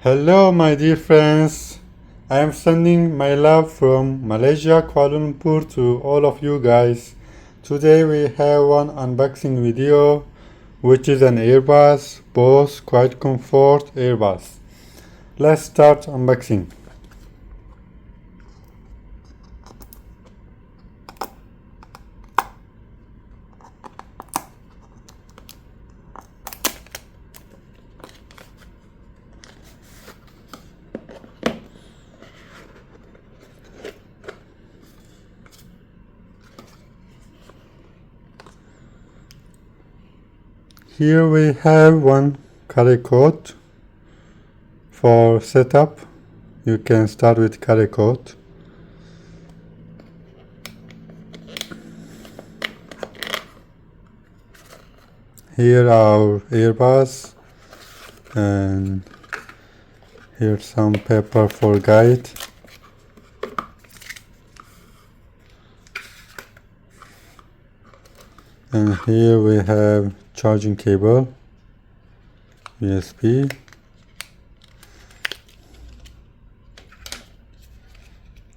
Hello my dear friends, I am sending my love from Malaysia, Kuala Lumpur to all of you guys. Today we have one unboxing video which is an Earbuds, Bose QuietComfort Earbuds. Let's start unboxing. Here we have one color code for setup. You can start with color code. Here are earbuds, and here's some paper for guide. And here we have charging cable, USB,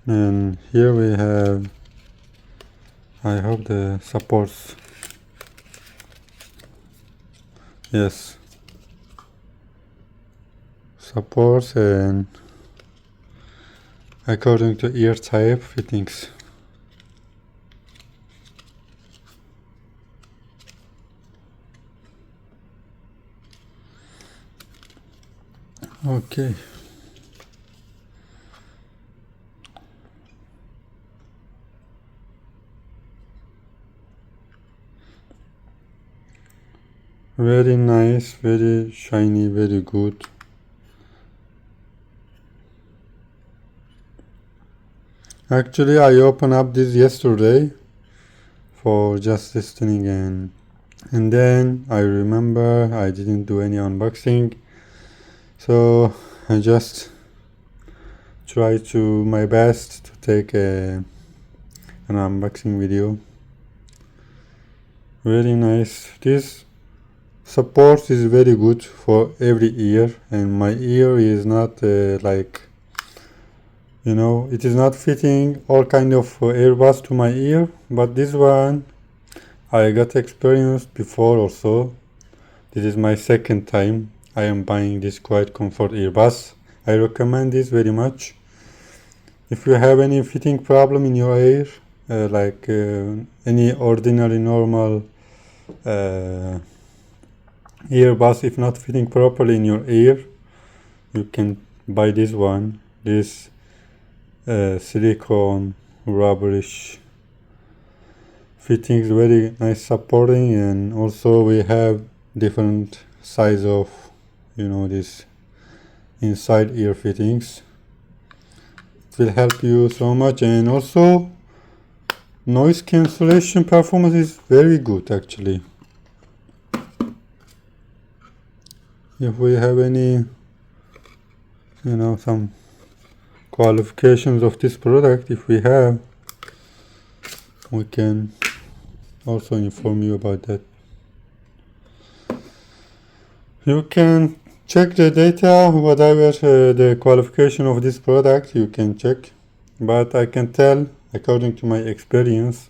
and here we have, I hope the supports, yes, supports and according to ear type fittings. Okay. Very nice, very shiny, very good. Actually, I opened up this yesterday for just listening, and then I remember I didn't do any unboxing. So I just try to my best to take an unboxing video. Very nice. This support is very good for every ear, and my ear is not like, you know, it is not fitting all kind of earbuds to my ear, but this one I got experience before also. This is my second time I am buying this QuietComfort earbuds. I recommend this very much. If you have any fitting problem in your ear, like any ordinary normal earbuds, if not fitting properly in your ear, you can buy this one. This silicone rubberish fittings, very nice supporting, and also we have different size of, you know, this inside ear fittings. It will help you so much, and also noise cancellation performance is very good actually. If we have any, you know, some qualifications of this product, if we have, we can also inform you about that. You can check the data, whatever the qualification of this product, you can check, but I can tell according to my experience,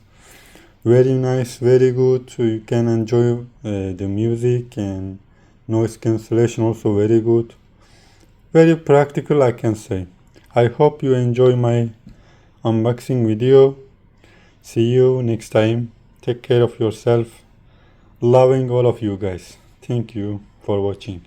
very nice, very good. You can enjoy the music, and noise cancellation also very good, very practical, I can say. I hope you enjoy my unboxing video. See you next time. Take care of yourself. Loving all of you guys. Thank you for watching.